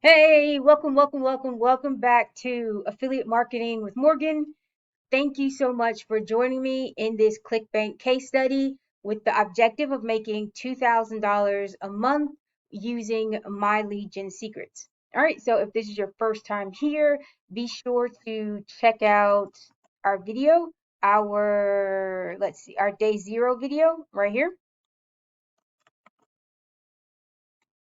Hey, welcome back to Affiliate Marketing with Morgan. Thank you so much for joining me in this Clickbank case study with the objective of making $2,000 a month using my lead gen secrets. All right, so if this is your first time here, be sure to check out our video, our day zero video right here.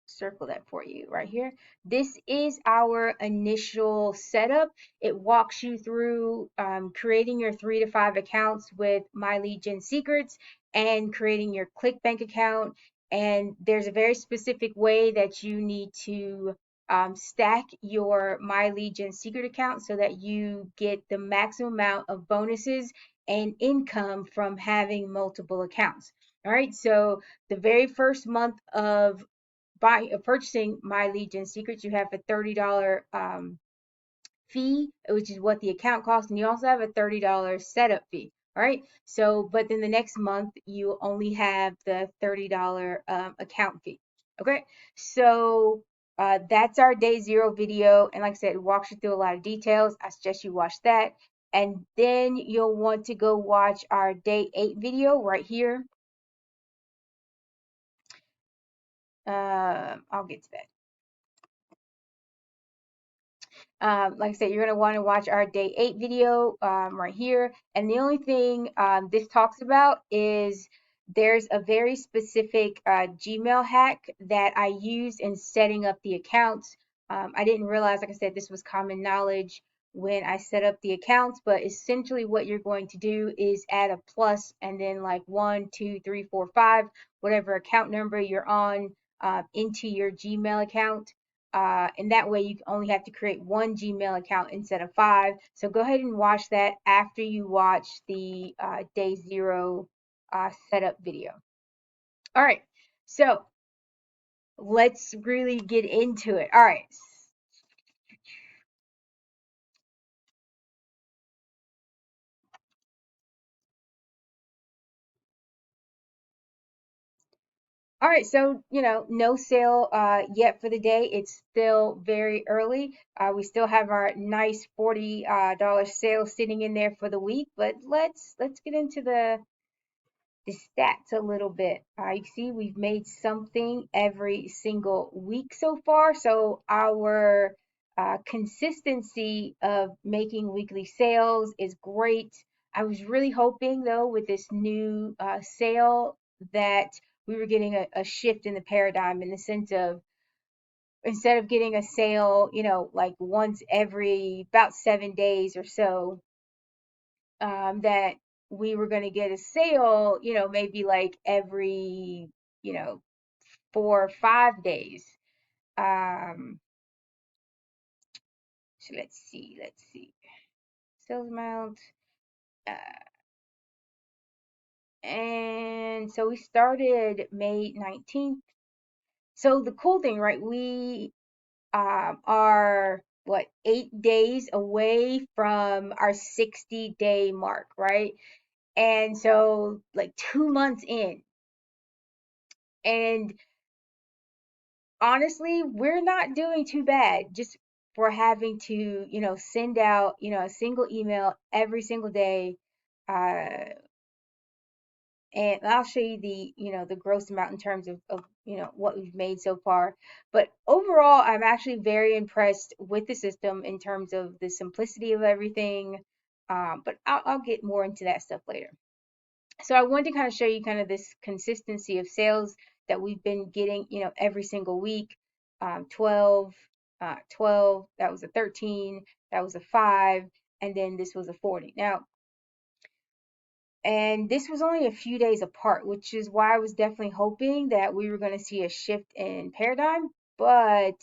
Circle that for you right here. This is our initial setup. It walks you through creating your 3 to 5 accounts with My Lead Gen Secrets and creating your ClickBank account. And there's a very specific way that you need to stack your My Lead Gen Secret account so that you get the maximum amount of bonuses and income from having multiple accounts. All right, so the very first month of purchasing My Lead Gen Secrets, you have a $30 fee, which is what the account costs, and you also have a $30 setup fee. All right. So, but then the next month you only have the $30 account fee. Okay. So that's our day zero video, and like I said, it walks you through a lot of details. I suggest you watch that, and then you'll want to go watch our day 8 video right here. I'll get to that. Like I said, you're going to want to watch our day 8 video right here. And the only thing this talks about is there's a very specific Gmail hack that I used in setting up the accounts. I didn't realize, like I said, this was common knowledge when I set up the accounts, but essentially what you're going to do is add a plus and then like 1, 2, 3, 4, 5, whatever account number you're on into your Gmail account. And that way you only have to create one Gmail account instead of 5. So go ahead and watch that after you watch the day zero setup video. All right, so let's really get into it. All right. All right, so no sale yet for the day. It's still very early. We still have our nice $40 sale sitting in there for the week, but let's get into the stats a little bit. You see, we've made something every single week so far. So our consistency of making weekly sales is great. I was really hoping, though, with this new sale that we were getting a shift in the paradigm in the sense of instead of getting a sale, like once every about 7 days or so, that we were going to get a sale, maybe like every, you know, 4 or 5 days. Um, so let's see. Sales amount. Uh, and so we started May 19th. So the cool thing, right? We are what 8 days away from our 60-day mark, right? And so like 2 months in, and honestly, we're not doing too bad just for having to, send out, a single email every single day. Uh, and I'll show you the gross amount in terms of what we've made so far. But overall, I'm actually very impressed with the system in terms of the simplicity of everything. But I'll get more into that stuff later. So I wanted to kind of show you kind of this consistency of sales that we've been getting, every single week. 12, 12, that was a 13, that was a 5, and then this was a 40. Now, and this was only a few days apart, which is why I was definitely hoping that we were going to see a shift in paradigm. But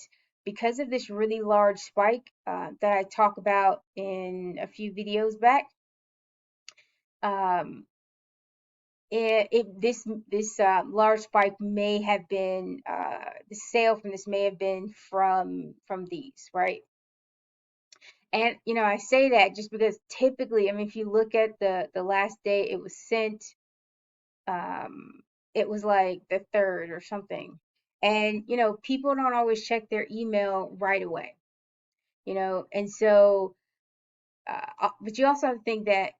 because of this really large spike that I talk about in a few videos back, um, this large spike may have been the sale from this may have been from these, right? And I say that just because typically, I mean, if you look at the last day it was sent, um, it was like the third or something, And, people don't always check their email right away, and so, but you also have to think that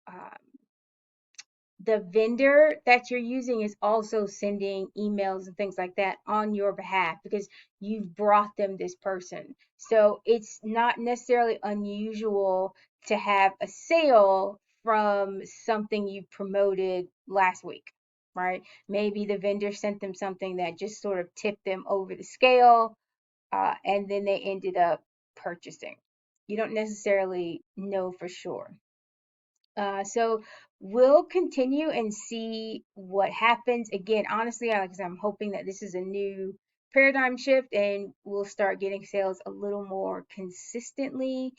um, the vendor that you're using is also sending emails and things like that on your behalf because you've brought them this person. So it's not necessarily unusual to have a sale from something you promoted last week, right? Maybe the vendor sent them something that just sort of tipped them over the scale, and then they ended up purchasing. You don't necessarily know for sure. So we'll continue and see what happens. Again, honestly, Alex, I'm hoping that this is a new paradigm shift and we'll start getting sales a little more consistently.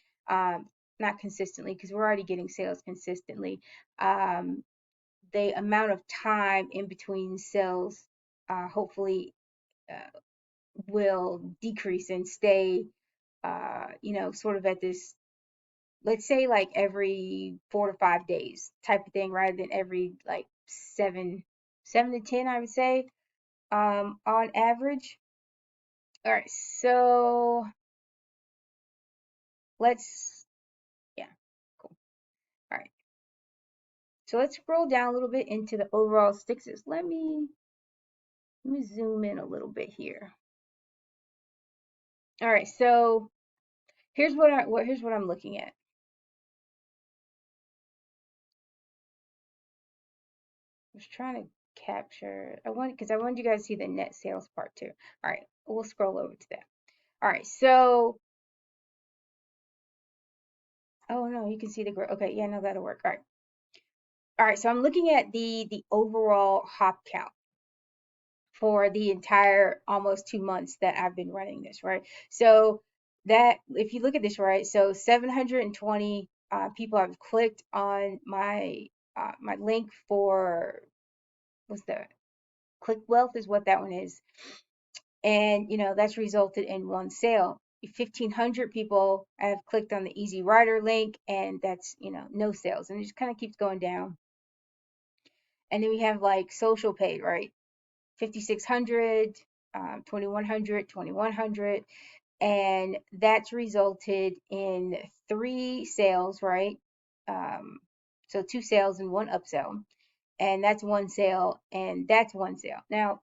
Not consistently, because we're already getting sales consistently. Um, the amount of time in between sales, hopefully, uh, will decrease and stay, sort of at this, let's say, like every 4 to 5 days type of thing, rather than every like 7 to 10, I would say, on average. All right, so let's, yeah, cool. All right, so let's scroll down a little bit into the overall statistics. Let me zoom in a little bit here. All right, so here's what I'm looking at. I was trying to capture, because I wanted you guys to see the net sales part too. All right, we'll scroll over to that. All right, so, oh no, you can see the growth. Okay, yeah, no, that'll work. All right. All right, so I'm looking at the overall hop count for the entire almost 2 months that I've been running this, right? So that, if you look at this, right, so 720 people have clicked on my link for, what's the Click Wealth is what that one is, and that's resulted in one sale. 1,500 people have clicked on the Easy Rider link, and that's no sales, and it just kind of keeps going down. And then we have like social paid, right? 5,600, 2,100, 2,100, and that's resulted in 3 sales, right? So 2 sales and 1 upsell, and that's 1 sale, and that's 1 sale. Now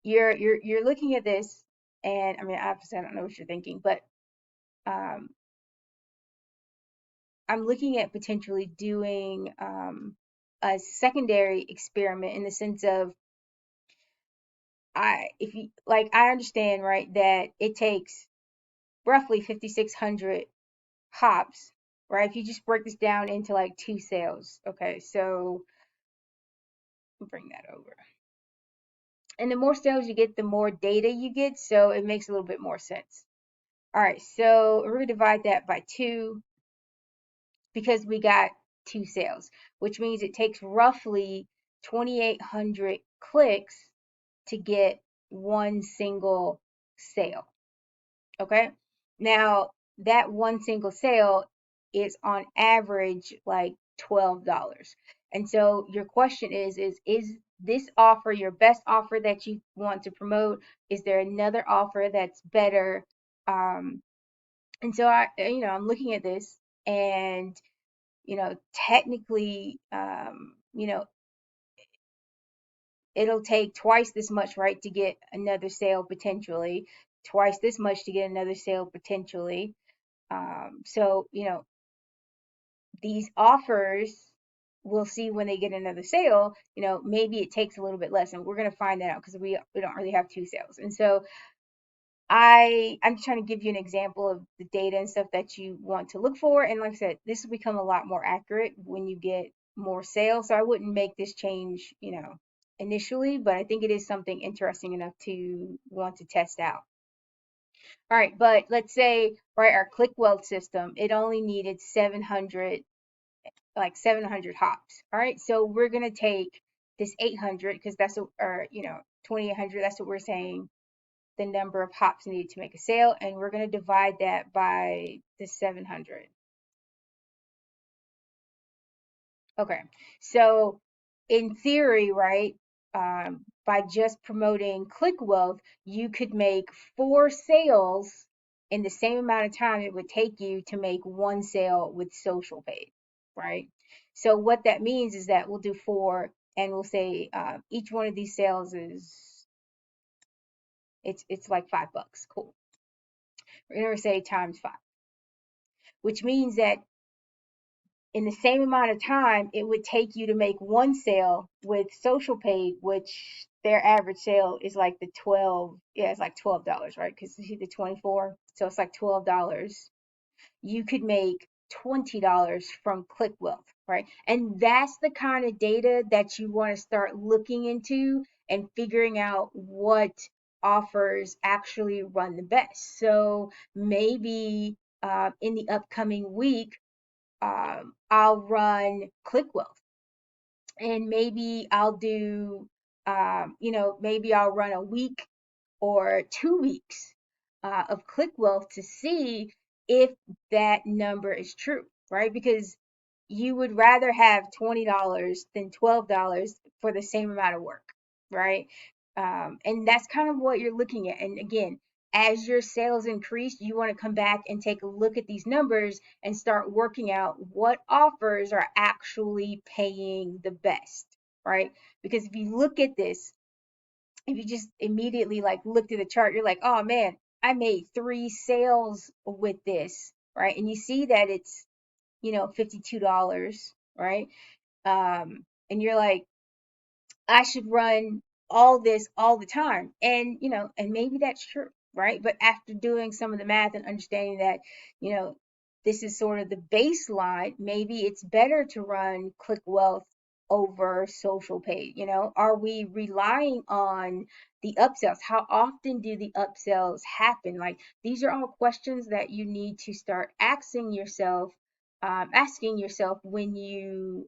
you're looking at this, and I mean, obviously, I don't know what you're thinking, but um, I'm looking at potentially doing a secondary experiment in the sense of, if you like, I understand, right, that it takes roughly 5,600 hops, right? If you just break this down into like 2 sales, okay, so bring that over. And the more sales you get, the more data you get, so it makes a little bit more sense. All right, so we're gonna divide that by 2 because we got 2 sales, which means it takes roughly 2,800 clicks to get one single sale. Okay. Now, that one single sale is on average like $12. And so your question is this offer your best offer that you want to promote? Is there another offer that's better? And so I'm looking at this, and technically, it'll take twice this much, right, to get another sale potentially, twice this much to get another sale potentially. So, these offers, we'll see when they get another sale, maybe it takes a little bit less, and we're going to find that out because we don't really have 2 sales. And so I'm just trying to give you an example of the data and stuff that you want to look for. And like I said, this will become a lot more accurate when you get more sales. So I wouldn't make this change, initially, but I think it is something interesting enough to want to test out. All right, but let's say, right, our click wealth system, it only needed 700, like 700 hops. All right, so we're gonna take this 800 because that's or 2,800. That's what we're saying. The number of hops needed to make a sale, and we're gonna divide that by the 700. Okay, so in theory, right, by just promoting Click Wealth, you could make 4 sales in the same amount of time it would take you to make 1 sale with social paid, right? So what that means is that we'll do 4, and we'll say each one of these sales is it's like $5. Cool. We're gonna say times 5, which means that in the same amount of time it would take you to make 1 sale with social paid, which their average sale is like the 12, yeah, it's like $12, right? Because you see the 24, so it's like $12. You could make $20 from ClickWealth, right? And that's the kind of data that you want to start looking into and figuring out what offers actually run the best. So maybe in the upcoming week, I'll run ClickWealth, and maybe I'll do, maybe I'll run a week or 2 weeks of ClickWealth to see if that number is true, right? Because you would rather have $20 than $12 for the same amount of work, right? And that's kind of what you're looking at. And again, as your sales increase, you want to come back and take a look at these numbers and start working out what offers are actually paying the best, right? Because if you look at this, if you just immediately like looked at the chart, you're like, oh man, I made 3 sales with this, right? And you see that it's, $52, right? And you're like, I should run all this all the time. And maybe that's true, right? But after doing some of the math and understanding that, you know, this is sort of the baseline, maybe it's better to run Click Wealth over social paid. Are we relying on the upsells? How often do the upsells happen? Like, these are all questions that you need to start asking yourself when you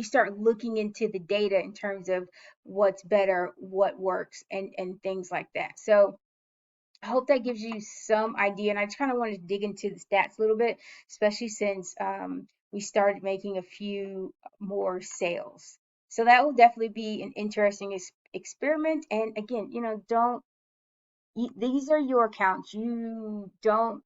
start looking into the data in terms of what's better, what works, and things like that. So I hope that gives you some idea. And I just kind of wanted to dig into the stats a little bit, especially since we started making a few more sales. So that will definitely be an interesting experiment. And again, don't these are your accounts. You don't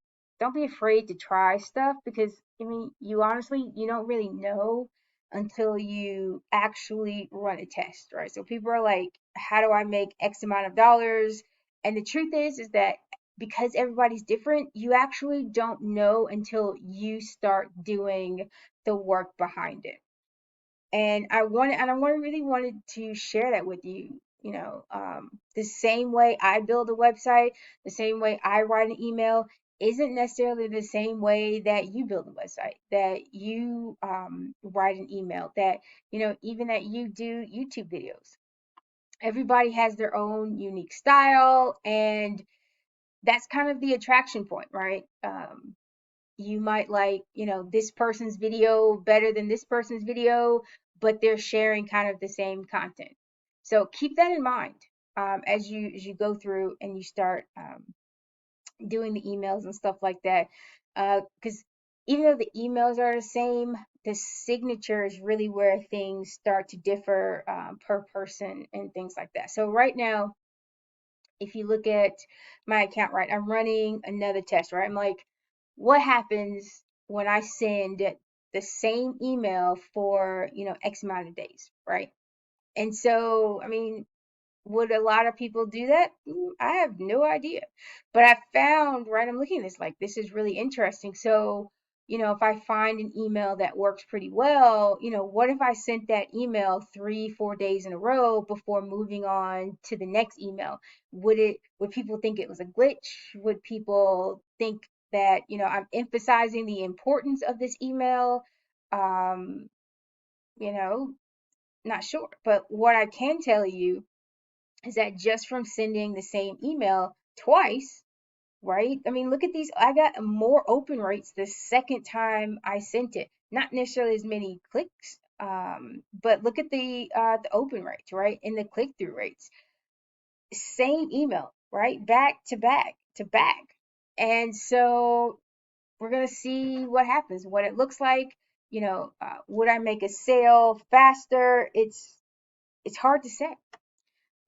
be afraid to try stuff, because I mean, you don't really know until you actually run a test, right? So people are like, how do I make X amount of dollars? And the truth is that because everybody's different, you actually don't know until you start doing the work behind it. And I really wanted to share that with you. The same way I build a website, the same way I write an email isn't necessarily the same way that you build a website, that you write an email, that even that you do YouTube videos. Everybody has their own unique style, and that's kind of the attraction point, right? You might like, this person's video better than this person's video, but they're sharing kind of the same content. So keep that in mind as you go through and you start doing the emails and stuff like that. Because even though the emails are the same, the signature is really where things start to differ per person and things like that. So right now, if you look at my account, right, I'm running another test, right? I'm like, what happens when I send the same email for, X amount of days, right? And so, I mean, would a lot of people do that? I have no idea. But I found, right, I'm looking at this like, this is really interesting. So, if I find an email that works pretty well, what if I sent that email 3, 4 days in a row before moving on to the next email? Would people think it was a glitch? Would people think that, I'm emphasizing the importance of this email? Um, you know, Not sure. But what I can tell you is that just from sending the same email twice, right? I mean, look at these. I got more open rates the second time I sent it. Not necessarily as many clicks, but look at the open rates, right? And the click through rates. Same email, right? Back to back to back. And so we're gonna see what happens, what it looks like. Would I make a sale faster? It's hard to say.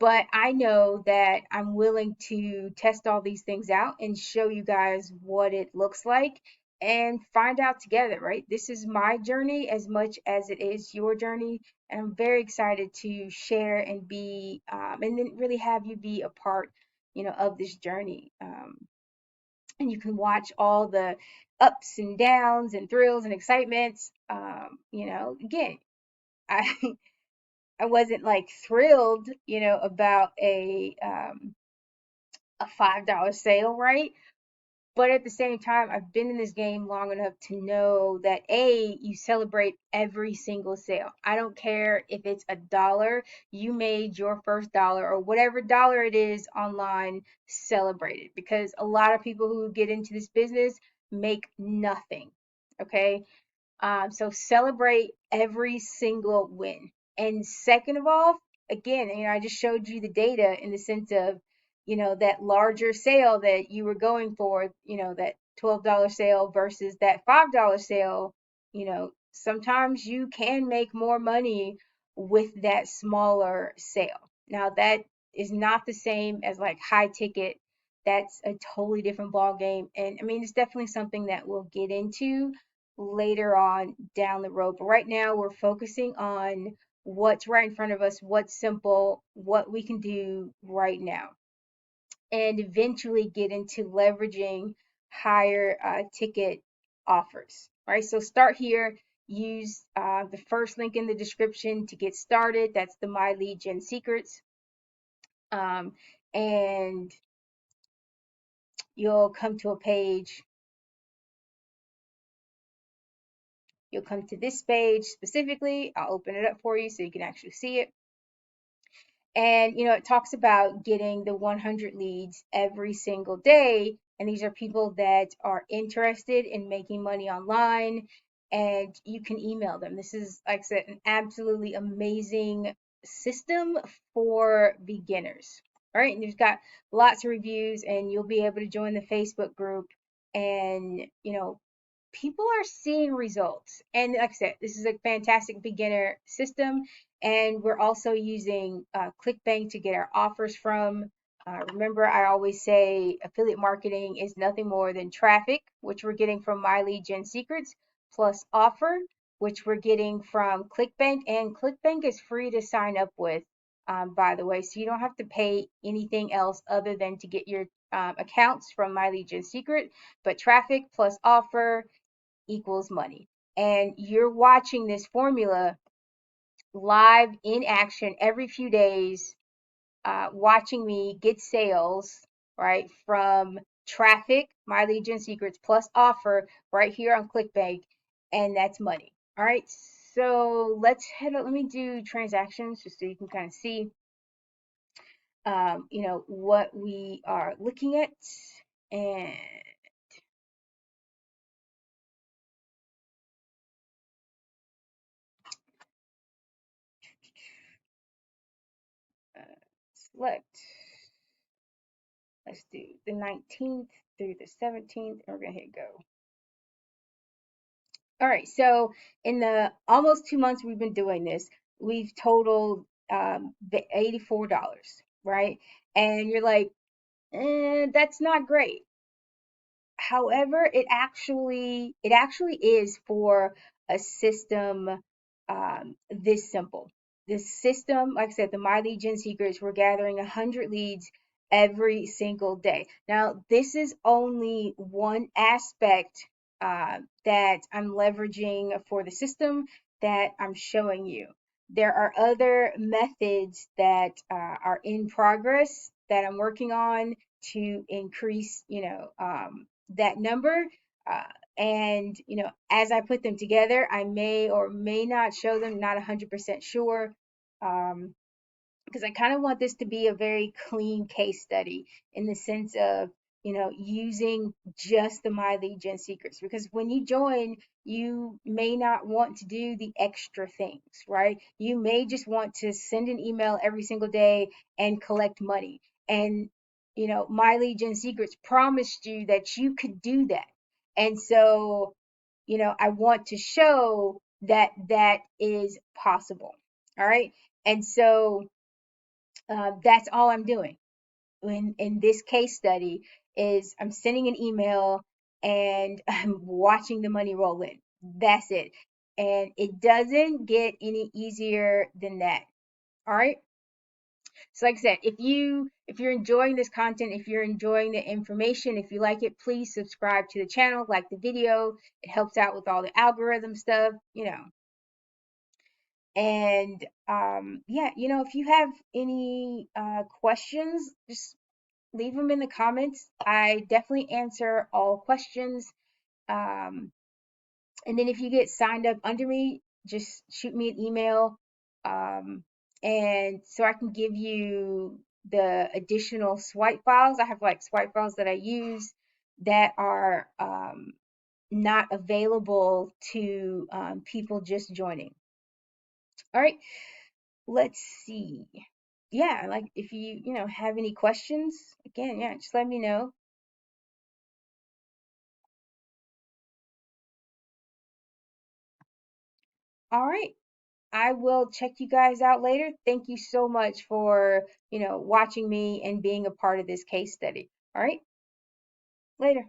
But I know that I'm willing to test all these things out and show you guys what it looks like and find out together, right? This is my journey as much as it is your journey. And I'm very excited to share and be, and then really have you be a part, of this journey. And you can watch all the ups and downs and thrills and excitements. Again, I I wasn't like thrilled, about a $5 sale, right? But at the same time, I've been in this game long enough to know that you celebrate every single sale. I don't care if it's $1, you made your first dollar or whatever dollar it is online, celebrate it, because a lot of people who get into this business make nothing. Okay. So celebrate every single win. And second of all, again, I just showed you the data in the sense of, that larger sale that you were going for, that $12 sale versus that $5 sale. Sometimes you can make more money with that smaller sale. Now that is not the same as like high ticket. That's a totally different ball game. And I mean, it's definitely something that we'll get into later on down the road. But right now, we're focusing on what's right in front of us, what's simple, what we can do right now, and eventually get into leveraging higher ticket offers. All right, so start here. Use the first link in the description to get started. That's the My Lead Gen Secrets. And you'll come to a page. You'll come to this page specifically. I'll open it up for you so you can actually see it. And, it talks about getting the 100 leads every single day. And these are people that are interested in making money online, and you can email them. This is, like I said, an absolutely amazing system for beginners. All right. And you've got lots of reviews, and you'll be able to join the Facebook group, and, people are seeing results. And like I said, this is a fantastic beginner system. And we're also using Clickbank to get our offers from. Remember, I always say affiliate marketing is nothing more than traffic, which we're getting from My Lead Gen Secrets, plus offer, which we're getting from Clickbank. And Clickbank is free to sign up with, by the way. So you don't have to pay anything else other than to get your accounts from My Lead Gen Secret. But traffic plus offer equals money. And you're watching this formula live in action every few days, watching me get sales, right, from traffic, My Lead Gen Secrets, plus offer right here on Clickbank, and that's money. All right, so let's head up. Let me do transactions just so you can kind of see, what we are looking at. And select, let's do the 19th through the 17th, and we're gonna hit go. All right, so in the almost 2 months we've been doing this, we've totaled the $84, right? And you're like, that's not great. However, it actually is for a system this simple. This system, like I said, the My Lead Gen Secrets, we're gathering 100 leads every single day. Now, this is only one aspect that I'm leveraging for the system that I'm showing you. There are other methods that are in progress that I'm working on to increase, that number. Uh, and, as I put them together, I may or may not show them, not 100% sure. Because I kind of want this to be a very clean case study in the sense of, using just the My Lead Gen Secrets. Because when you join, you may not want to do the extra things, right? You may just want to send an email every single day and collect money. And, My Lead Gen Secrets promised you that you could do that. And so, I want to show that that is possible. All right. And so that's all I'm doing in this case study is I'm sending an email and I'm watching the money roll in. That's it. And it doesn't get any easier than that. All right. So like I said, if you're enjoying this content, if you're enjoying the information, if you like it, please subscribe to the channel, like the video. It helps out with all the algorithm stuff, you know. And yeah, you know, if you have any questions, just leave them in the comments. I definitely answer all questions. Um, and then if you get signed up under me, just shoot me an email. Um, and so I can give you the additional swipe files. I have like swipe files that I use that are not available to people just joining. All right, let's see. Yeah, like if you know have any questions, again, yeah, just let me know. All right. I will check you guys out later. Thank you so much for, you know, watching me and being a part of this case study. All right. Later.